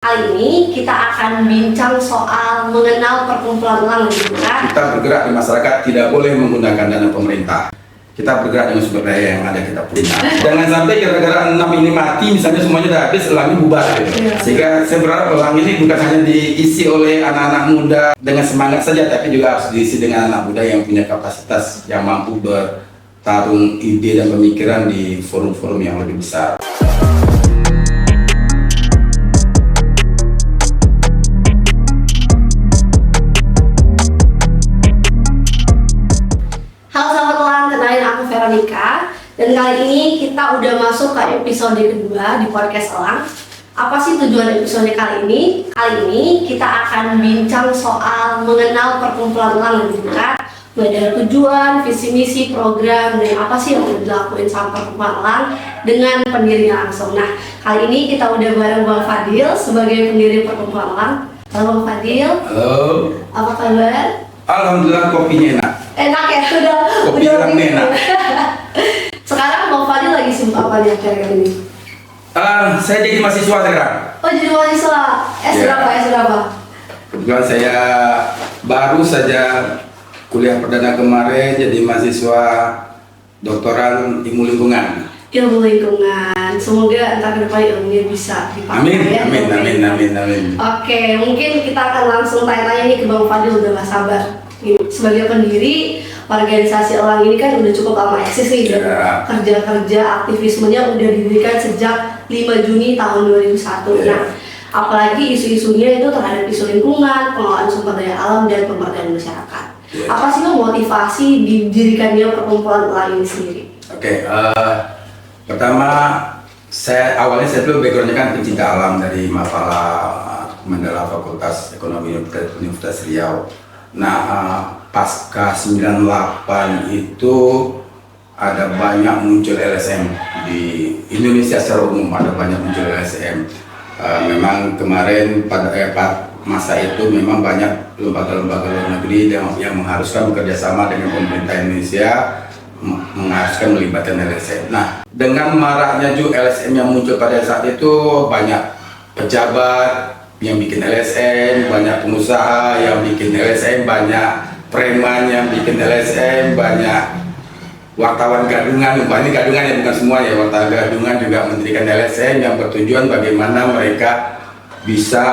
Kali ini kita akan bincang soal mengenal perkumpulan elang lebih dekat. Kita bergerak di masyarakat tidak boleh menggunakan dana pemerintah. Kita bergerak dengan sumber daya yang ada kita punya. Jangan sampai gara-gara 6 ini mati, misalnya semuanya udah habis, elangnya bubar gitu. Sehingga saya berharap elang ini bukan hanya diisi oleh anak-anak muda dengan semangat saja, tapi juga harus diisi dengan anak muda yang punya kapasitas yang mampu bertarung ide dan pemikiran di forum-forum yang lebih besar. Veronica, dan kali ini kita udah masuk ke episode kedua di podcast Elang. Apa sih tujuan episode kali ini? Kali ini kita akan bincang soal mengenal perkumpulan elang lebih dekat, mulai dari tujuan, visi misi, program, dan apa sih yang udah dilakuin sama perkumpulan elang dengan pendirinya langsung. Nah, kali ini kita udah bareng Bang Fadil sebagai pendiri perkumpulan elang. Halo Bang Fadil. Halo. Apa kabar? Alhamdulillah, kopinya enak. Enak ya, Kopi udah enak. Sekarang Bang Fadil lagi sibuk apa nih akhir-akhir ini? Saya jadi mahasiswa sekarang. Oh, jadi mahasiswa. Berapa? Kebetulan saya baru saja kuliah perdana kemarin jadi mahasiswa doktoran ilmu lingkungan. Ilmu lingkungan. Semoga entar ke depan ilmunya bisa dipakai. Amin. Oke, mungkin kita akan langsung tanya-tanya nih ke Bang Fadil, udah gak sabar. Sebagai pendiri organisasi elang ini kan udah cukup lama eksis nih, kerja aktivismenya udah didirikan sejak 5 Juni tahun 2001. Nah, apalagi isu-isunya itu terhadap isu lingkungan, pengelolaan sumber daya alam, dan pemberdayaan masyarakat. Apa sih motivasi didirikannya perkumpulan elang ini sendiri? Pertama, awalnya saya dulu backgroundnya kan pencinta alam dari Mapala Mandala Fakultas Ekonomi Universitas Riau. Nah, pasca 98 itu ada banyak muncul LSM di Indonesia secara umum, ada banyak muncul LSM. Memang kemarin pada masa itu memang banyak lembaga-lembaga luar negeri yang mengharuskan bekerjasama dengan pemerintah Indonesia, mengharuskan melibatkan LSM. Nah, dengan maraknya juga LSM yang muncul pada saat itu, banyak pejabat yang bikin LSM, banyak pengusaha yang bikin LSM, banyak preman yang bikin LSM, banyak wartawan gadungan. Ini gadungan ya, bukan semua ya, wartawan gadungan juga mendirikan LSM yang bertujuan bagaimana mereka bisa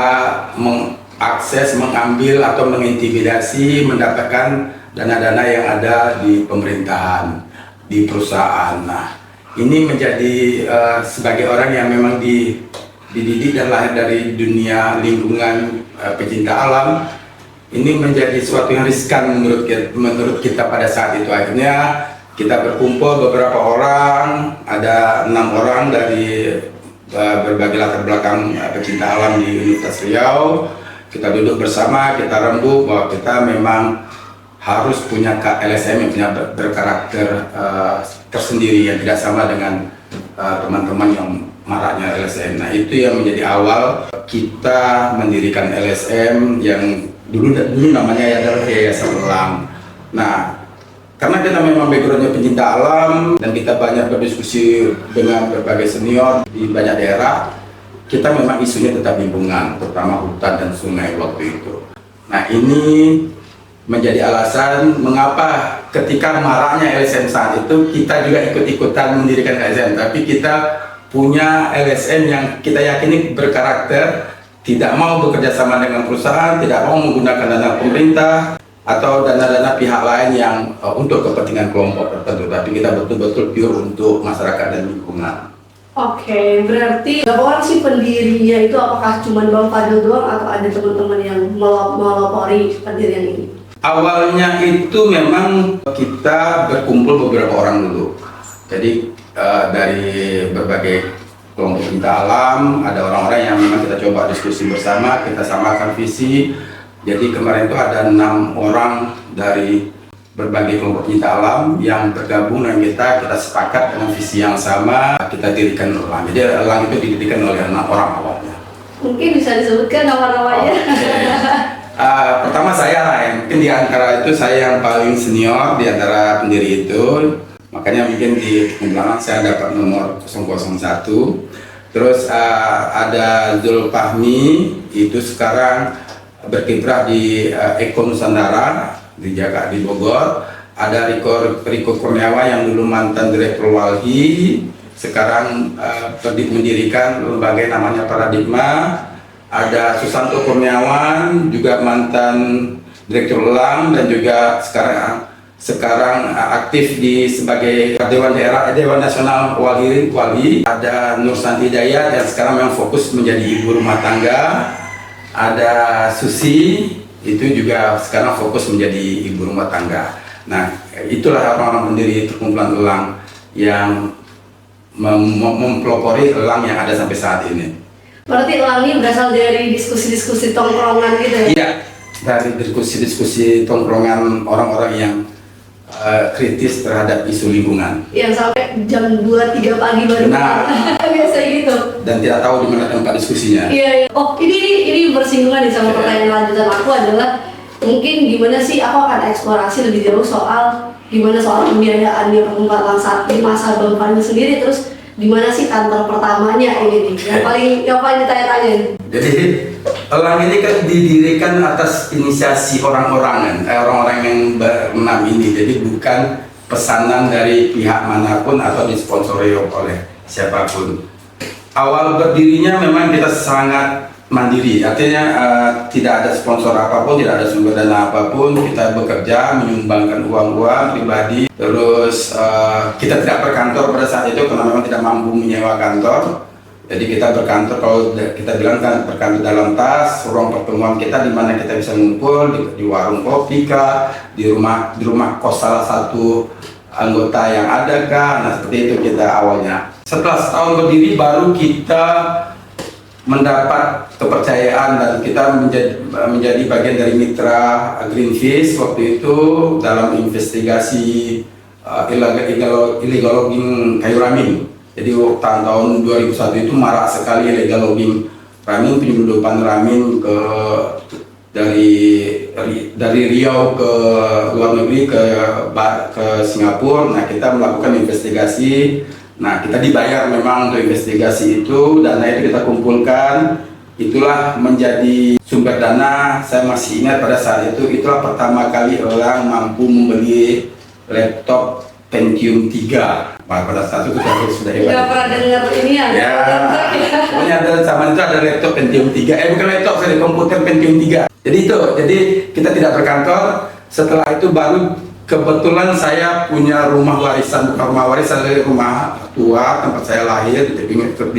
mengakses, mengambil atau mengintimidasi, mendapatkan dana-dana yang ada di pemerintahan, di perusahaan. Nah, ini menjadi sebagai orang yang memang dididik dan lahir dari dunia lingkungan, pecinta alam, ini menjadi sesuatu yang riskan menurut kita pada saat itu. Akhirnya kita berkumpul beberapa orang, ada 6 orang dari berbagai latar belakang pecinta alam di Universitas Riau. Kita duduk bersama, kita rembuk bahwa kita memang harus punya LSM yang punya berkarakter tersendiri yang tidak sama dengan teman-teman yang maraknya LSM. Nah, itu yang menjadi awal kita mendirikan LSM yang dulu namanya adalah Yayasan Elang. Nah, karena kita memang backgroundnya pencinta alam dan kita banyak berdiskusi dengan berbagai senior di banyak daerah, kita memang isunya tetap lingkungan, terutama hutan dan sungai waktu itu. Nah, ini menjadi alasan mengapa ketika maraknya LSM saat itu kita juga ikut-ikutan mendirikan LSM, tapi kita punya LSM yang kita yakini berkarakter, tidak mau bekerja sama dengan perusahaan, tidak mau menggunakan dana pemerintah atau dana-dana pihak lain yang untuk kepentingan kelompok tertentu, tapi kita betul-betul pure untuk masyarakat dan lingkungan. Oke, berarti berapa orang sih pendirinya itu? Apakah cuma Bang Fadil doang atau ada teman-teman yang melopori pendirian ini? Awalnya itu memang kita berkumpul beberapa orang dulu. Jadi dari berbagai kelompok pencinta alam, ada orang-orang yang memang kita coba diskusi bersama, kita samakan visi. Jadi kemarin itu ada 6 orang dari berbagai kelompok pencinta alam yang bergabung dengan kita sepakat dengan visi yang sama, kita dirikan elang. Jadi elang itu didirikan oleh 6 orang awalnya. Mungkin bisa disebutkan nama-namanya. Pertama saya lah, mungkin di antara itu saya yang paling senior di antara pendiri itu. Makanya mungkin di pembelajaran saya dapat nomor 001. Terus ada Zulfahmi, itu sekarang berkiprah di Eko Nusantara di Jakarta, di Bogor. Ada Riko Kurniawan yang dulu mantan Direktur Walhi, sekarang mendirikan lembaga namanya Paradigma. Ada Susanto Kurniawan, juga mantan Direktur Elang dan juga sekarang aktif sebagai Dewan Daerah, Dewan Nasional Walhi. Ada Nur Santi Dayat yang sekarang memang fokus menjadi ibu rumah tangga. Ada Susi, itu juga sekarang fokus menjadi ibu rumah tangga. Nah, itulah orang-orang pendiri perkumpulan Elang yang mempelopori Elang yang ada sampai saat ini. Berarti Elang ini berasal dari diskusi-diskusi tongkrongan gitu ya? Iya, dari diskusi-diskusi tongkrongan orang-orang yang kritis terhadap isu lingkungan. Yang sampai jam 2-3 pagi baru biasa gitu. Dan tidak tahu di mana tempat diskusinya. Iya, iya. Oh, ini bersinggungan nih sama pertanyaan lanjutan aku adalah mungkin gimana sih aku akan eksplorasi lebih jauh soal gimana soal pembiayaan di perkumpulan saat di masa Bang Fahmi sendiri, terus di mana sih kantor pertamanya ini nih yang paling ditanya-tanyain. Jadi Elang ini kan didirikan atas inisiasi orang-orang yang berenam ini, jadi bukan pesanan dari pihak manapun atau disponsori oleh siapapun. Awal berdirinya memang kita sangat mandiri, artinya tidak ada sponsor apapun, tidak ada sumber dana apapun, kita bekerja menyumbangkan uang-uang pribadi. Terus kita tidak berkantor pada saat itu karena memang tidak mampu menyewa kantor. Jadi kita berkantor, kalau kita bilang kan berkantor dalam tas, ruang pertemuan kita di mana kita bisa ngumpul di warung kopi kah, di rumah kos salah satu anggota yang ada kah. Nah, seperti itu kita awalnya. Setelah setahun berdiri baru kita mendapat kepercayaan dan kita menjadi bagian dari mitra Greenpeace waktu itu dalam investigasi illegal logging kayu ramin. Jadi tahun 2001 itu marak sekali illegal logging ramin, penyelundupan ramin dari Riau ke luar negeri ke Singapura. Nah, kita melakukan investigasi. Nah, kita dibayar memang untuk investigasi itu, dana itu kita kumpulkan, itulah menjadi sumber dana. Saya masih ingat pada saat itu, itulah pertama kali orang mampu membeli laptop Pentium 3. Pada saat itu sudah hebat. Nggak pernah dengar ini ya? Ya, pokoknya ada zaman itu ada laptop Pentium 3, bukan laptop, sorry, komputer Pentium 3. Jadi kita tidak berkantor. Setelah itu baru kebetulan saya punya rumah warisan, bukan rumah warisan, dari rumah tua tempat saya lahir di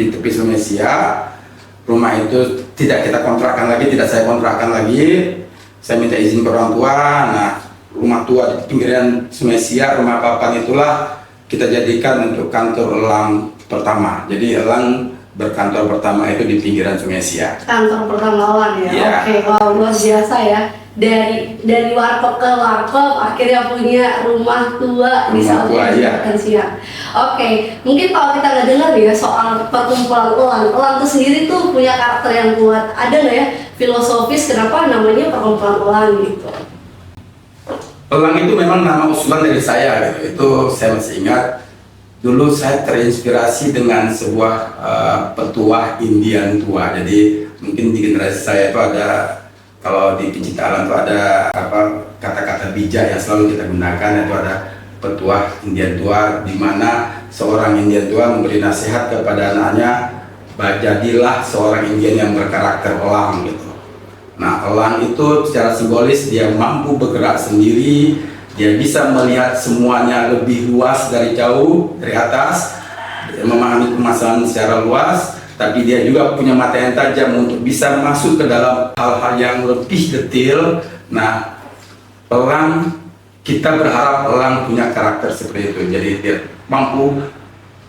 tepi Sungai Siak. Rumah itu tidak kita kontrakkan lagi, tidak saya kontrakkan lagi. Saya minta izin ke orang tua. Nah, rumah tua di pinggiran Sungai Siak, rumah papan itulah kita jadikan untuk kantor Elang pertama. Jadi Elang berkantor pertama itu di pinggiran Sungai Siak. Kantor pertama Elang ya? Yeah. Oke, wow, luar biasa ya. Dari warkop ke warkop akhirnya punya rumah tua di Sungai Siak. Oke, mungkin kalau kita nggak dengar ya soal perkumpulan Elang itu sendiri tuh punya karakter yang kuat. Ada nggak ya filosofis kenapa namanya perkumpulan Elang gitu? Elang itu memang nama usulan dari saya gitu. Itu saya masih ingat. Dulu saya terinspirasi dengan sebuah petuah Indian tua. Jadi mungkin di generasi saya itu ada, kalau di pencinta alam itu ada kata-kata bijak yang selalu kita gunakan, yaitu ada petuah Indian tua, di mana seorang Indian tua memberi nasihat kepada anaknya, jadilah seorang Indian yang berkarakter elang gitu. Nah, elang itu secara simbolis dia mampu bergerak sendiri, dia bisa melihat semuanya lebih luas dari jauh, dari atas, memahami permasalahan secara luas, tapi dia juga punya mata yang tajam untuk bisa masuk ke dalam hal-hal yang lebih detail. Nah, elang, kita berharap elang punya karakter seperti itu, jadi dia mampu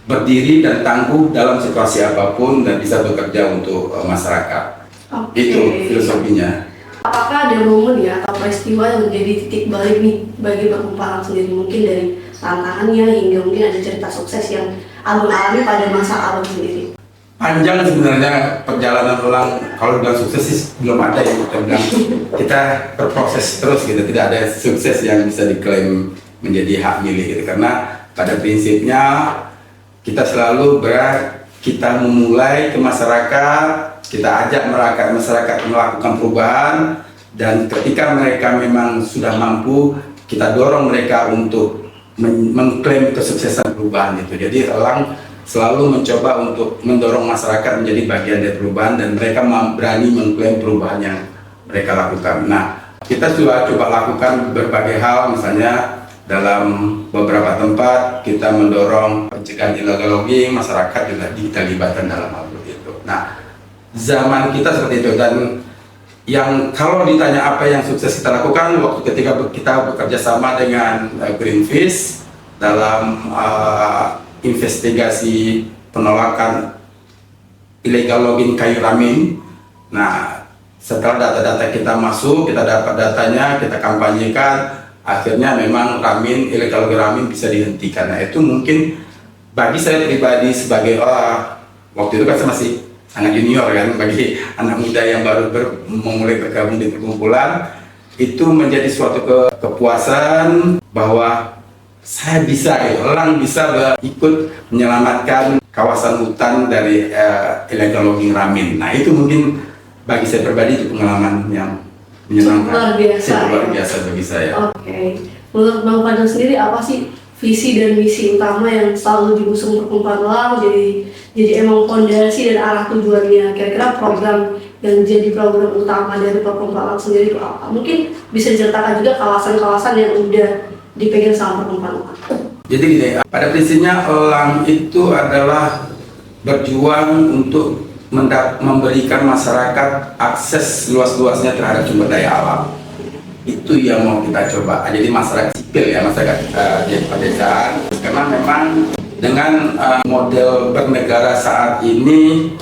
berdiri dan tangguh dalam situasi apapun dan bisa bekerja untuk masyarakat. Okay. Itu filosofinya. Apakah ada momen ya atau peristiwa yang menjadi titik balik nih bagi perkumpulan sendiri, mungkin dari tantangannya hingga mungkin ada cerita sukses yang Abang alami pada masa Abang sendiri? Panjang sebenarnya perjalanan Elang. Kalau bilang sukses sih belum ada yang kita bilang. Kita berproses terus gitu, tidak ada sukses yang bisa diklaim menjadi hak milik gitu. Karena pada prinsipnya kita selalu kita memulai ke masyarakat, kita ajak masyarakat melakukan perubahan, dan ketika mereka memang sudah mampu, kita dorong mereka untuk mengklaim kesuksesan perubahan itu. Jadi Elang selalu mencoba untuk mendorong masyarakat menjadi bagian dari perubahan, dan mereka berani mengklaim perubahan yang mereka lakukan. Nah, kita sudah coba lakukan berbagai hal, misalnya dalam beberapa tempat kita mendorong pencegahan illegal logging, masyarakat juga dilibatkan dalam hal itu. Nah, zaman kita seperti itu, dan yang kalau ditanya apa yang sukses kita lakukan waktu ketika kita bekerja sama dengan Greenpeace dalam investigasi penolakan illegal logging kayu ramin. Nah, setelah data-data kita masuk, kita dapat datanya, kita kampanyekan, akhirnya memang illegal logging ramin bisa dihentikan. Nah, itu mungkin bagi saya pribadi sebagai waktu itu kan saya masih sangat junior kan, bagi anak muda yang baru memulai bergabung di perkumpulan, itu menjadi suatu kepuasan bahwa saya bisa, Elang bisa ikut menyelamatkan kawasan hutan dari illegal logging ramin. Nah, itu mungkin bagi saya pribadi itu pengalaman yang menyenangkan, luar biasa bagi saya. Oke. Menurut Bang Fadil sendiri, apa sih visi dan misi utama yang selalu diusung perkumpulan Elang, jadi emang fondasi dan arah tujuannya? Kira-kira program yang jadi program utama dari perkumpulan Elang sendiri itu apa? Mungkin bisa diceritakan juga kawasan-kawasan yang udah dipegang sama perkumpulan Elang. Jadi gini, pada prinsipnya Elang itu adalah berjuang untuk memberikan masyarakat akses luas-luasnya terhadap sumber daya alam. Itu yang mau kita coba. Jadi masyarakat sipil ya, masyarakat di pedesaan. Karena memang dengan model bernegara saat ini,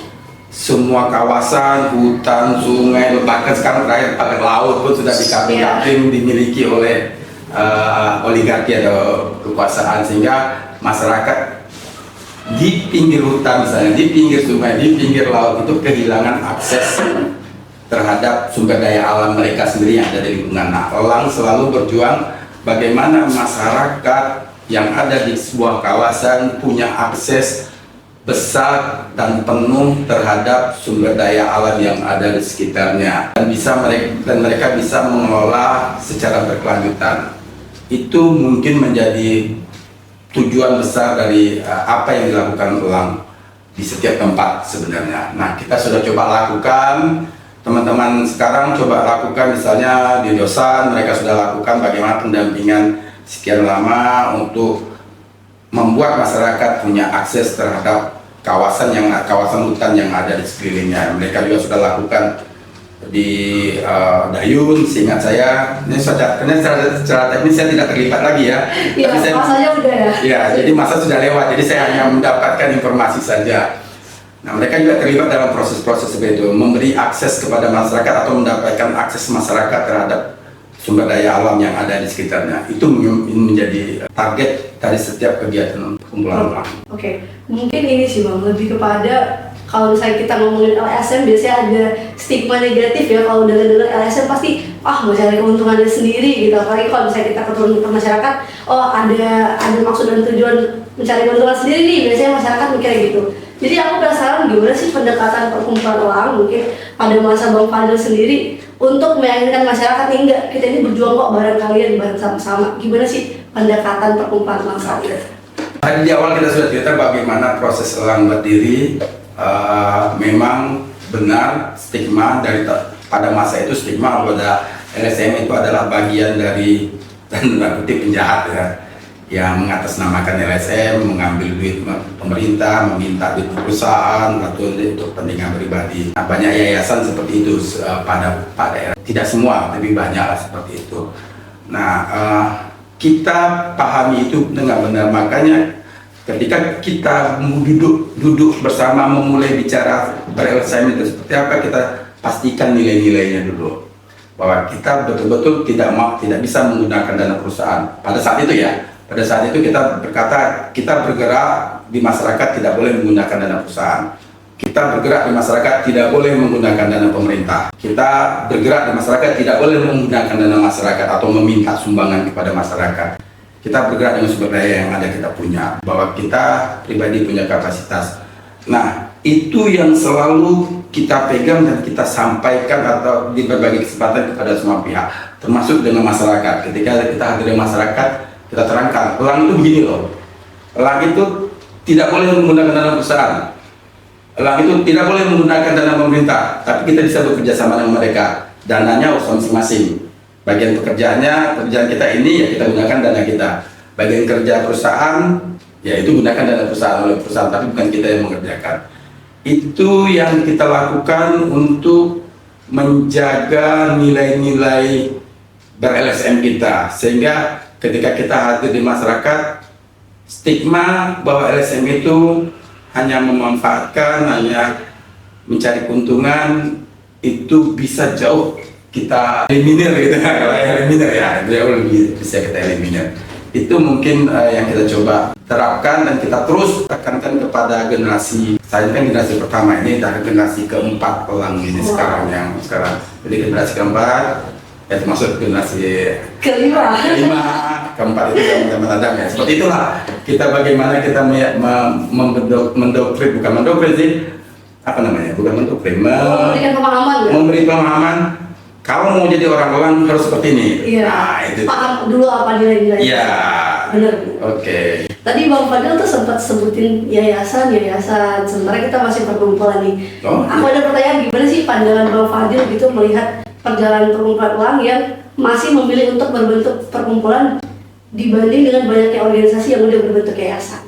semua kawasan, hutan, sungai, bahkan sekarang terakhir pada laut pun sudah dikapling dimiliki oleh oligarki atau kekuasaan, sehingga masyarakat di pinggir hutan misalnya, di pinggir sungai, di pinggir laut itu kehilangan akses terhadap sumber daya alam mereka sendiri yang ada di lingkungan. Nah, Elang selalu berjuang bagaimana masyarakat yang ada di sebuah kawasan punya akses besar dan penuh terhadap sumber daya alam yang ada di sekitarnya, dan mereka bisa mengelola secara berkelanjutan. Itu mungkin menjadi tujuan besar dari apa yang dilakukan Elang di setiap tempat sebenarnya. Nah, kita sudah coba lakukan, teman-teman sekarang coba lakukan, misalnya di Dosan mereka sudah lakukan bagaimana pendampingan sekian lama untuk membuat masyarakat punya akses terhadap kawasan hutan yang ada di sekelilingnya. Mereka juga sudah lakukan di Dayun, seingat saya. Ini secara teknis saya tidak terlibat lagi ya. Iya, masanya udah ya. Ya, jadi masa sudah lewat, jadi saya hanya mendapatkan informasi saja. Nah, mereka juga terlibat dalam proses-proses seperti itu, memberi akses kepada masyarakat atau mendapatkan akses masyarakat terhadap sumber daya alam yang ada di sekitarnya. Itu menjadi target dari setiap kegiatan perkumpulan Elang. Oke, mungkin ini sih Bang, lebih kepada kalau misalnya kita ngomongin LSM biasanya ada stigma negatif ya, kalau dengar LSM pasti mencari keuntungannya sendiri gitu. Apalagi kalau misalnya kita keturun ke masyarakat, ada maksud dan tujuan mencari keuntungan sendiri nih, biasanya masyarakat mikirnya gitu. Jadi aku penasaran gimana sih pendekatan perkumpulan Elang mungkin pada masa Bang Fadil sendiri untuk meyakinkan masyarakat nih, enggak, kita ini berjuang kok bareng kalian, bareng sama-sama. Gimana sih pendekatan perkumpulan Elang saat itu? Tadi di awal kita sudah cerita bagaimana proses Elang berdiri. Memang benar stigma pada masa itu, stigma pada LSM itu adalah bagian dari tanda kutip penjahat ya, yang mengatasnamakan LSM, mengambil duit pemerintah, meminta duit perusahaan atau untuk kepentingan pribadi. Nah, banyak yayasan seperti itu pada era, tidak semua, tapi banyak lah seperti itu. Nah, kita pahami itu dengan benar, makanya ketika kita duduk bersama memulai bicara ber-LSM itu seperti apa, kita pastikan nilai-nilainya dulu, bahwa kita betul-betul tidak bisa menggunakan dana perusahaan. Pada saat itu kita berkata, kita bergerak di masyarakat tidak boleh menggunakan dana perusahaan. Kita bergerak di masyarakat tidak boleh menggunakan dana pemerintah. Kita bergerak di masyarakat tidak boleh menggunakan dana masyarakat atau meminta sumbangan kepada masyarakat. Kita bergerak dengan sumber daya yang ada kita punya, bahwa kita pribadi punya kapasitas Nah, itu yang selalu kita pegang dan kita sampaikan atau di berbagai kesempatan kepada semua pihak, termasuk dengan masyarakat. Ketika kita hadir dengan masyarakat, kita terangkan, elang itu begini loh. Elang itu tidak boleh menggunakan dana perusahaan. Elang itu tidak boleh menggunakan dana pemerintah, tapi kita bisa bekerja sama dengan mereka. Dananya usaha masing-masing. Bagian pekerjaannya, pekerjaan kita ini ya kita gunakan dana kita. Bagian kerja perusahaan, ya itu gunakan dana perusahaan oleh perusahaan, tapi bukan kita yang mengerjakan. Itu yang kita lakukan untuk menjaga nilai-nilai ber-LSM kita, sehingga ketika kita hadir di masyarakat, stigma bahwa LSM itu hanya memanfaatkan, hanya mencari keuntungan, itu bisa jauh kita eliminir gitu. Kalau eliminir ya, jauh lebih bisa kita eliminir. Itu mungkin yang kita coba terapkan dan kita terus tekankan kepada generasi. Saya kan generasi pertama, ini dari generasi keempat elang ini sekarang jadi generasi keempat ya, termasuk generasi kelima, keempat itu teman-teman Adam ya. Seperti itulah kita bagaimana kita mendoktrin, bukan mendoktrin sih, apa namanya, bukan mendoktrin, memberikan pemahaman ya? Memberi pemahaman. Kalau mau jadi orang elang harus seperti ini. Iya. Nah, itu. Paham dulu apa nilai-nilai. Iya. Benar. Oke. Tadi Bang Fadil tuh sempat sebutin yayasan. Sebenarnya kita masih perkumpulan nih. Oh, Aku ada pertanyaan, gimana sih pandangan Bang Fadil gitu melihat perjalanan perkumpulan elang yang masih memilih untuk berbentuk perkumpulan dibanding dengan banyaknya organisasi yang udah berbentuk yayasan?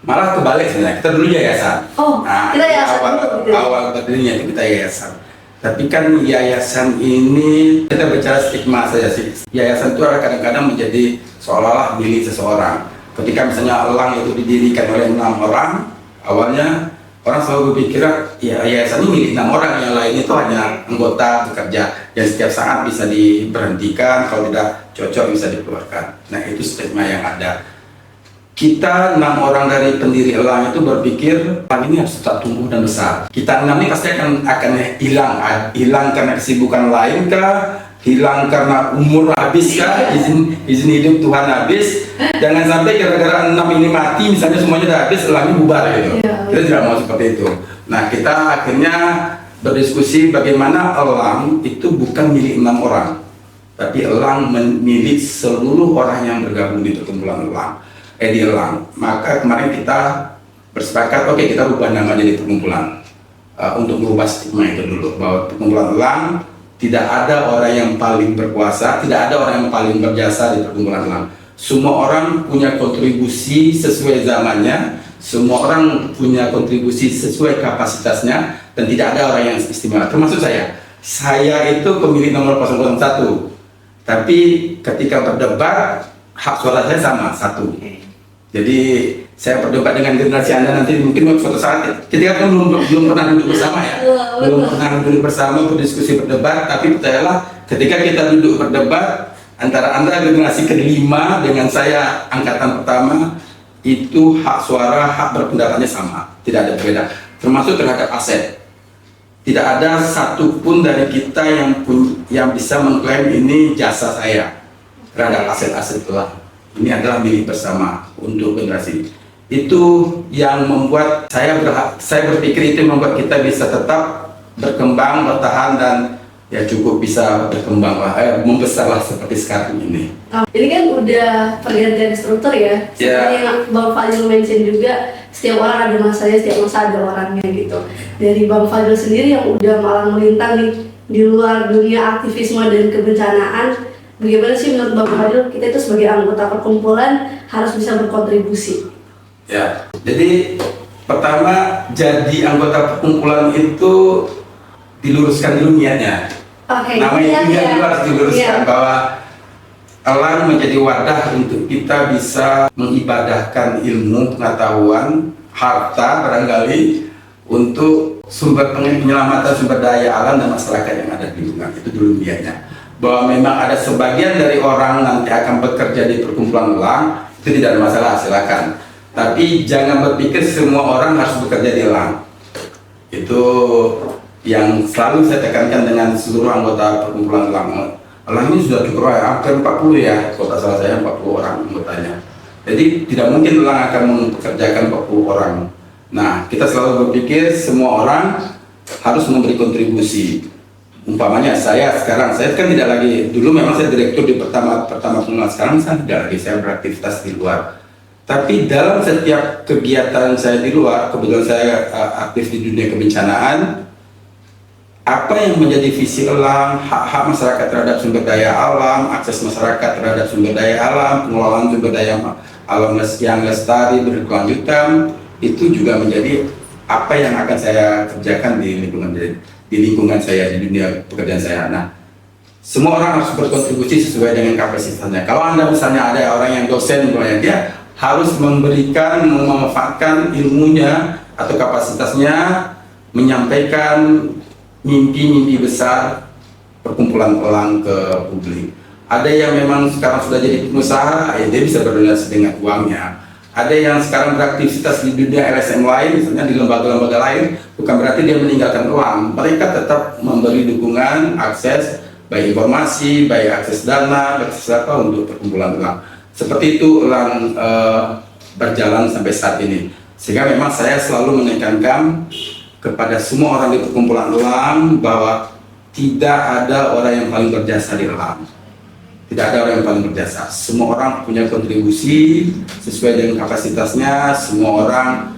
Malah kebalik sebenarnya. Kita dulu yayasan. Oh, nah, kita yayasan awal, dulu gitu. Awal berdirinya itu kita yayasan. Tapi kan yayasan ini, kita bicara stigma saja sih. Yayasan itu kadang-kadang menjadi seolah-olah milik seseorang. Ketika misalnya elang itu didirikan oleh 6 orang, awalnya orang selalu berpikir, ya yayasan ini milik 6 orang, yang lain itu hanya anggota bekerja yang setiap saat bisa diberhentikan, kalau tidak cocok bisa dikeluarkan. Nah, itu stigma yang ada. Kita 6 orang dari pendiri elang itu berpikir elang ini harus tetap tumbuh dan besar. Kita 6 ini pasti akan hilang karena kesibukan lain kah, hilang karena umur habis kah, izin hidup Tuhan habis. Jangan sampai gara-gara 6 ini mati, misalnya semuanya udah habis, elangnya bubar gitu. Kita tidak mau seperti itu. Nah, kita akhirnya berdiskusi bagaimana elang itu bukan milik 6 orang, tapi elang milik seluruh orang yang bergabung di perkumpulan elang. Di elang. Maka kemarin kita bersepakat, oke, kita rubah nama jadi perkumpulan untuk merubah stigma itu dulu, bahwa perkumpulan elang tidak ada orang yang paling berkuasa, tidak ada orang yang paling berjasa di perkumpulan elang. Semua orang punya kontribusi sesuai zamannya, semua orang punya kontribusi sesuai kapasitasnya, dan tidak ada orang yang istimewa, termasuk saya. Saya itu pemilik nomor 001, tapi ketika berdebat hak suara saya sama, 1. Jadi saya berdebat dengan generasi Anda nanti mungkin suatu saat kita kan belum pernah duduk bersama ya, belum pernah duduk bersama berdiskusi berdebat, tapi percayalah ketika kita duduk berdebat antara Anda generasi kelima dengan saya angkatan pertama, itu hak suara, hak berpendapatnya sama, tidak ada beda, termasuk terhadap aset. Tidak ada satupun dari kita yang bisa mengklaim ini jasa saya terhadap aset-aset elang. Ini adalah milik bersama untuk generasi. Itu yang membuat saya berpikir itu membuat kita bisa tetap berkembang, bertahan, dan ya cukup bisa berkembang lah, membesarlah seperti sekarang ini. Ini kan udah pergantian struktur ya. Seperti yang Bang Fadil mention juga, setiap orang ada masanya, setiap masa ada orangnya gitu. Dari Bang Fadil sendiri yang udah malang melintang nih di luar dunia aktivisme dan kebencanaan, bagaimana sih menurut Bang Fadil kita itu sebagai anggota perkumpulan harus bisa berkontribusi? Ya, jadi pertama jadi anggota perkumpulan itu diluruskan dulu niatnya. Namanya niat dulu harus diluruskan bahwa elang menjadi wadah untuk kita bisa mengibadahkan ilmu, pengetahuan, harta barangkali untuk sumber penyelamatan sumber daya alam dan masyarakat yang ada di lingkungan. Itu dulu niatnya. Bahwa memang ada sebagian dari orang nanti akan bekerja di perkumpulan elang, itu tidak ada masalah, silakan. Tapi jangan berpikir semua orang harus bekerja di elang. Itu yang selalu saya tekankan dengan seluruh anggota perkumpulan elang. Elang ini sudah cukup hampir 40 ya, kota salah saya 40 orang anggotanya. Jadi tidak mungkin elang akan mempekerjakan 40 orang. Nah, kita selalu berpikir semua orang harus memberi kontribusi. Umpamanya saya sekarang, saya kan tidak lagi, dulu memang saya direktur di pertama pengelola, sekarang saya tidak lagi, saya beraktivitas di luar. Tapi dalam setiap kegiatan saya di luar, kebetulan saya aktif di dunia kebencanaan, apa yang menjadi visi Elang, hak-hak masyarakat terhadap sumber daya alam, akses masyarakat terhadap sumber daya alam, pengelolaan sumber daya alam yang lestari berkelanjutan, itu juga menjadi apa yang akan saya kerjakan di lingkungan saya, di dunia pekerjaan saya. Nah, semua orang harus berkontribusi sesuai dengan kapasitasnya. Kalau Anda misalnya ada orang yang dosen, dia harus memanfaatkan ilmunya atau kapasitasnya, menyampaikan mimpi-mimpi besar perkumpulan Elang ke publik. Ada yang memang sekarang sudah jadi pengusaha, ya dia bisa berdonasi dengan uangnya. Ada yang sekarang beraktivitas di dunia LSM lain, misalnya di lembaga-lembaga lain, bukan berarti dia meninggalkan Elang. Mereka tetap memberi dukungan, akses, baik informasi, baik akses dana, akses apa untuk perkumpulan Elang. Seperti itu Elang berjalan sampai saat ini. Sehingga memang saya selalu menekankan kepada semua orang di perkumpulan Elang bahwa tidak ada orang yang paling berjasa di Elang. Tidak ada orang yang paling berjasa. Semua orang punya kontribusi sesuai dengan kapasitasnya. Semua orang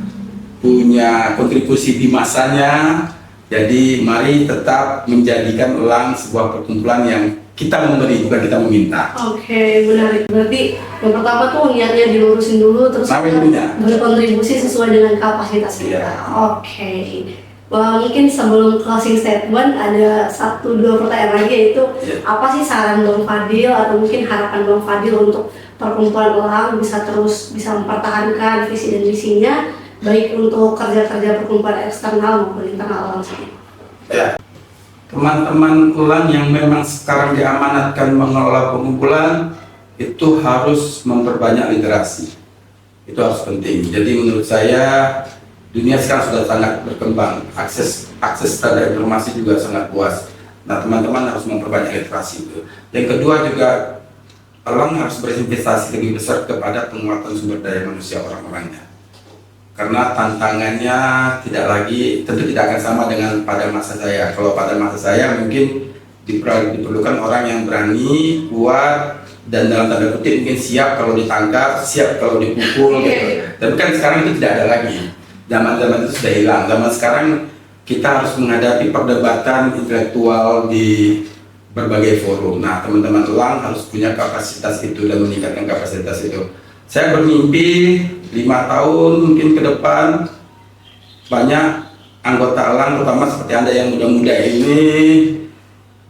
punya kontribusi di masanya. Jadi mari tetap menjadikan Elang sebuah perkumpulan yang kita memberi, bukan kita meminta. Oke, menarik. Berarti yang pertama tuh niatnya dilurusin dulu, terus berkontribusi sesuai dengan kapasitas kita. Oke. Wah, mungkin sebelum closing statement ada 1-2 pertanyaan lagi, yaitu apa sih saran Bang Fadil atau mungkin harapan Bang Fadil untuk perkumpulan Elang bisa mempertahankan visi dan misinya, baik untuk kerja-kerja perkumpulan eksternal maupun internal Elang sendiri. Ya, teman-teman Elang yang memang sekarang diamanatkan mengelola perkumpulan itu harus memperbanyak literasi. Itu harus penting. Jadi menurut saya dunia sekarang sudah sangat berkembang, akses terhadap informasi juga sangat luas. Nah, teman-teman harus memperbanyak literasi itu. Yang kedua juga, Elang harus berinvestasi lebih besar kepada penguatan sumber daya manusia orang-orangnya. Karena tantangannya tentu tidak akan sama dengan pada masa saya. Kalau pada masa saya mungkin diperlukan orang yang berani, kuat, dan dalam tanda kutip mungkin siap kalau ditangkap, siap kalau dipukul gitu. Tapi kan sekarang itu tidak ada lagi. Zaman-zaman itu sudah hilang. Zaman sekarang kita harus menghadapi perdebatan intelektual di berbagai forum. Nah, teman-teman Elang harus punya kapasitas itu dan meningkatkan kapasitas itu. Saya bermimpi 5 tahun mungkin ke depan banyak anggota Elang, terutama seperti Anda yang muda-muda ini,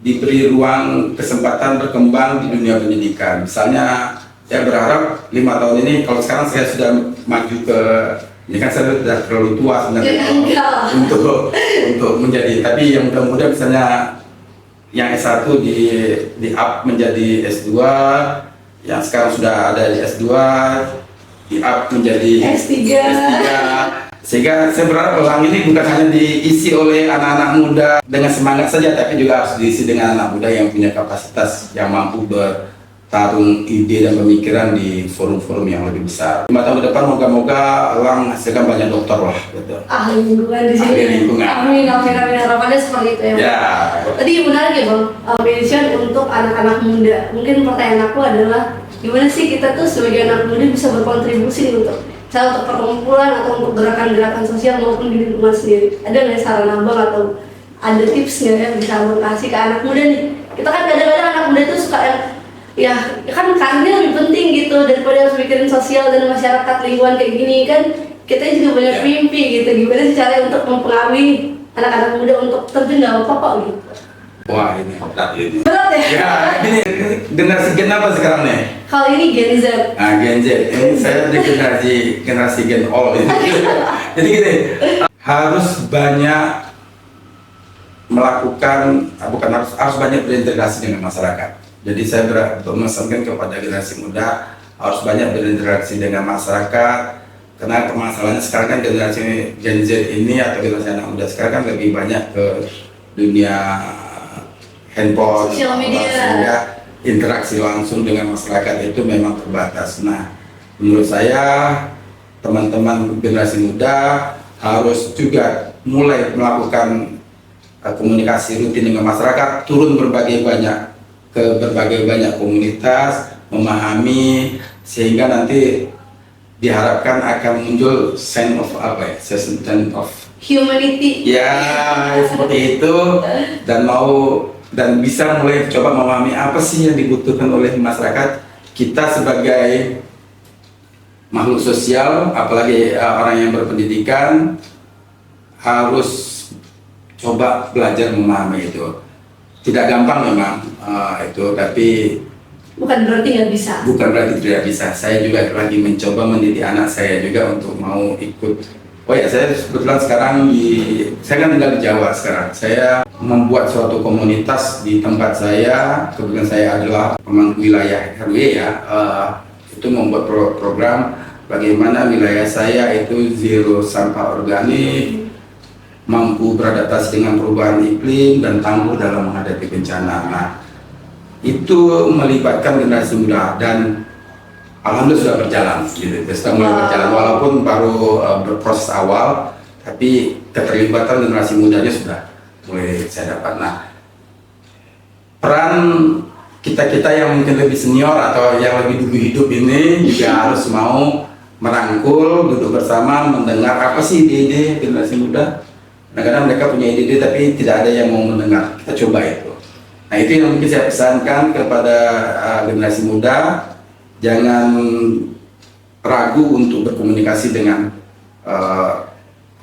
diberi ruang kesempatan berkembang di dunia pendidikan. Misalnya, saya berharap 5 tahun ini, kalau sekarang saya sudah maju ke, ini kan saya sudah terlalu tua sebenarnya untuk menjadi, tapi yang muda-muda misalnya yang S1 di up menjadi S2, yang sekarang sudah ada di S2 di up menjadi S3. Sehingga saya berharap Elang ini bukan hanya diisi oleh anak-anak muda dengan semangat saja, tapi juga harus diisi dengan anak muda yang punya kapasitas, yang mampu bertarung ide dan pemikiran di forum-forum yang lebih besar. 5 tahun ke depan moga-moga Elang hasilkan banyak dokter lah gitu. Ahli lingkungan di sini. Ahli lingkungan. Amin, harapannya seperti itu ya. Ya. Tadi menarik ya Bang, mention untuk anak-anak muda. Mungkin pertanyaan aku adalah gimana sih kita tuh sebagai anak muda bisa berkontribusi untuk untuk perkumpulan atau untuk gerakan-gerakan sosial maupun di lingkungan sendiri. Ada nggak saran Abang atau ada tips nggak yang bisa Abang kasih ke anak muda nih? Kita kan kadang-kadang anak muda itu suka ya kan karirnya lebih penting gitu daripada harus mikirin sosial dan masyarakat lingkungan kayak gini kan. Kita juga banyak mimpi gitu. Gimana sih cara untuk mempengaruhi anak-anak muda untuk terjun nggak apa-apa kok gitu? Wah, ini berat ini. Berat ya? Ya, ini generasi Gen apa sekarang nih? Kali ini Gen Z. Nah, Gen Z. Ini saya di generasi Gen All ini. Jadi gini, harus banyak melakukan, harus banyak berinteraksi dengan masyarakat. Jadi saya memesankan kepada generasi muda harus banyak berinteraksi dengan masyarakat. Karena permasalahannya sekarang kan generasi Gen Z ini atau generasi anak muda sekarang kan lebih banyak ke dunia handphone, sosial media, sehingga interaksi langsung dengan masyarakat itu memang terbatas. Nah, menurut saya teman-teman generasi muda harus juga mulai melakukan komunikasi rutin dengan masyarakat, turun ke berbagai banyak komunitas, memahami, sehingga nanti diharapkan akan muncul sense of Humanity. ya, seperti itu, dan bisa mulai coba memahami apa sih yang dibutuhkan oleh masyarakat kita sebagai makhluk sosial, apalagi orang yang berpendidikan harus coba belajar memahami itu. Tidak gampang memang itu, tapi Bukan berarti nggak bisa. bukan berarti tidak bisa. Saya juga lagi mencoba mendidik anak saya juga untuk mau ikut. Oh ya, saya kebetulan sekarang saya kan tinggal di Jawa sekarang. Saya membuat suatu komunitas di tempat saya. Kebetulan saya adalah pemangku wilayah RW ya. Itu membuat program bagaimana wilayah saya itu zero sampah organik, mampu beradaptasi dengan perubahan iklim dan tangguh dalam menghadapi bencana. Nah, itu melibatkan generasi muda dan alhamdulillah sudah berjalan, gitu. Sudah mulai berjalan walaupun baru berproses awal, tapi keterlibatan generasi mudanya sudah mulai saya dapat. Nah, peran kita yang mungkin lebih senior atau yang lebih dulu hidup ini juga harus mau merangkul, duduk bersama, mendengar apa sih ide-ide generasi muda. Kadang-kadang mereka punya ide-ide tapi tidak ada yang mau mendengar. Kita coba itu. Nah, itu yang mungkin saya pesankan kepada generasi muda, jangan ragu untuk berkomunikasi dengan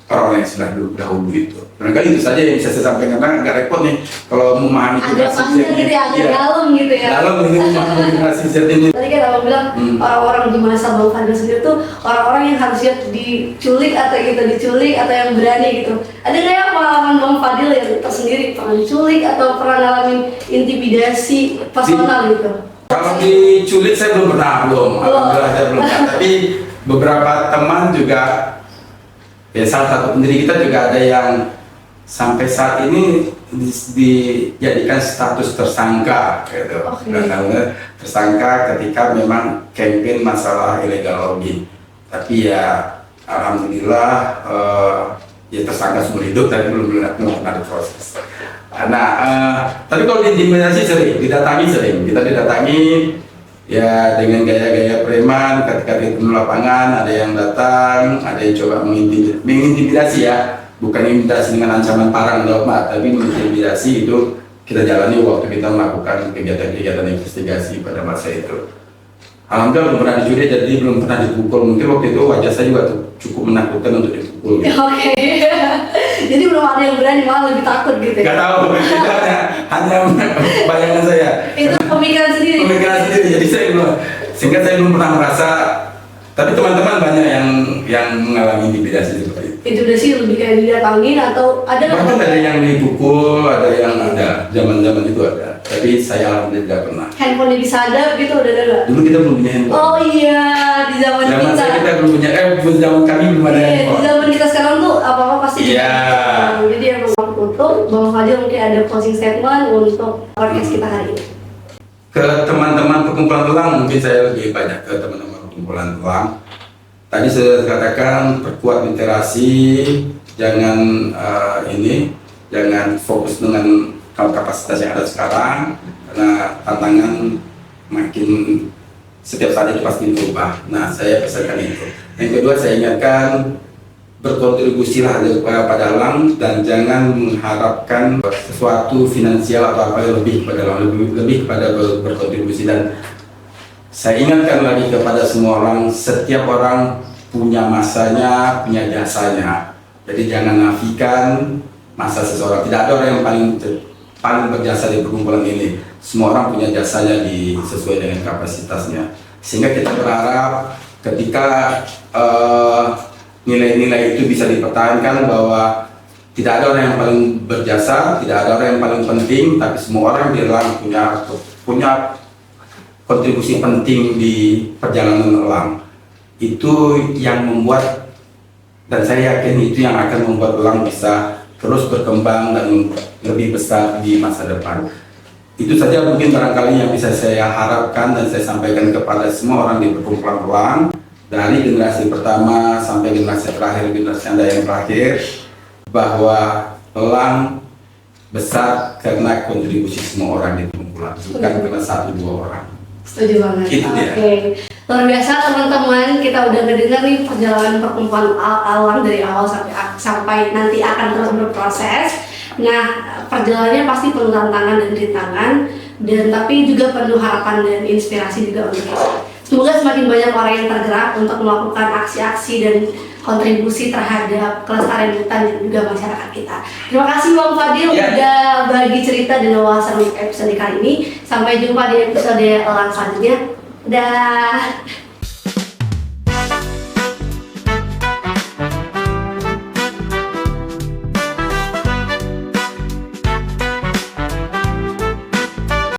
orang yang sudah dahulu itu. Barangkali itu saja yang bisa saya sampaikan, karena agak repot nih kalau memahami Agak panjang gitu ya, agak dalam gitu ya. Dalam ini memahami generasi Z ini. Tadi kan abang bilang orang-orang di masa Bang Fadil sendiri tuh orang-orang yang harusnya diculik atau yang berani gitu. Ada nggak ya pengalaman Bang Fadil yang tersendiri pernah diculik atau pernah ngalamin intimidasi personal gitu? Kalau diculik saya belum pernah, alhamdulillah saya belum pernah. Tapi beberapa teman juga, ya salah satu pendiri kita juga ada yang sampai saat ini dijadikan status tersangka gitu. Okay. Tersangka ketika memang campaign masalah illegal logging. Tapi ya alhamdulillah ya tersangka seumur hidup, tapi belum pernah diproses. Nah, tapi kalau diintimidasi sering, kita didatangi ya dengan gaya-gaya preman. Ketika di lapangan ada yang datang, ada yang coba mengintimidasi ya. Bukan intimidasi dengan ancaman parang atau apa, tapi mengintimidasi itu kita jalani waktu kita melakukan kegiatan-kegiatan investigasi pada masa itu. Alhamdulillah belum pernah dicuri, jadi belum pernah dipukul. Mungkin waktu itu wajah saya juga cukup menakutkan untuk dipukul. Gitu. Oke. Jadi belum ada yang berani, malah lebih takut gitu. Gak tahu, hanya bayangan saya. Itu pemikiran sendiri. Jadi sehingga saya belum pernah merasa. Tapi teman-teman banyak yang mengalami intimidasi seperti itu. Intimidasi lebih kayak didatangin atau ada nggak? Bahkan ada yang dipukul, ada yang ada. Zaman-zaman itu ada. Tapi saya alhamdulillah tidak pernah. Handphone disadap gitu udah ada nggak? Dulu kita belum punya handphone. Oh iya, di zaman kita. Kita belum punya, zaman kami belum ada handphone. Di zaman kita sekarang tuh apa-apa pasti. Iya. Jadi yang untuk Bang Fadil mungkin ada closing statement untuk podcast kita hari ini. Ke teman-teman perkumpulan tulang, mungkin saya lebih banyak ke teman-teman perkumpulan tulang. Tadi saya katakan perkuat literasi, jangan jangan fokus dengan kapasitas yang ada sekarang, karena tantangan makin setiap saat itu pasti berubah. Nah, saya pesankan itu. Yang kedua, saya ingatkan berkontribusilah pada alam dan jangan mengharapkan sesuatu finansial atau apa yang lebih kepada berkontribusi. Dan saya ingatkan lagi kepada semua orang, setiap orang punya masanya, punya jasanya. Jadi jangan nafikan masa seseorang. Tidak ada orang yang paling berjasa di perkumpulan ini. Semua orang punya jasanya sesuai dengan kapasitasnya. Sehingga kita berharap ketika nilai-nilai itu bisa dipertahankan, bahwa tidak ada orang yang paling berjasa, tidak ada orang yang paling penting, tapi semua orang di dalam punya kontribusi penting di perjalanan elang. Itu yang membuat, dan saya yakin itu yang akan membuat elang bisa terus berkembang dan lebih besar di masa depan. Itu saja mungkin barangkali yang bisa saya harapkan dan saya sampaikan kepada semua orang di perkumpulan elang. dari generasi pertama sampai generasi terakhir, generasi Anda yang terakhir, bahwa elang besar karena kontribusi semua orang di kumpulan, bukan karena satu dua orang. Setuju banget. Gitu dia. Oke. Luar biasa teman-teman, kita udah mendengar nih perjalanan perkumpulan alam dari awal sampai nanti akan terus berproses. Nah, perjalanannya pasti penuh tantangan dan rintangan, dan tapi juga penuh harapan dan inspirasi juga untuk kita. Semoga semakin banyak orang yang tergerak untuk melakukan aksi-aksi dan kontribusi terhadap kelestarian hutan dan juga masyarakat kita. Terima kasih Bang Fadil udah bagi cerita dan wawasan untuk episode kali ini. Sampai jumpa di episode selanjutnya. Dah.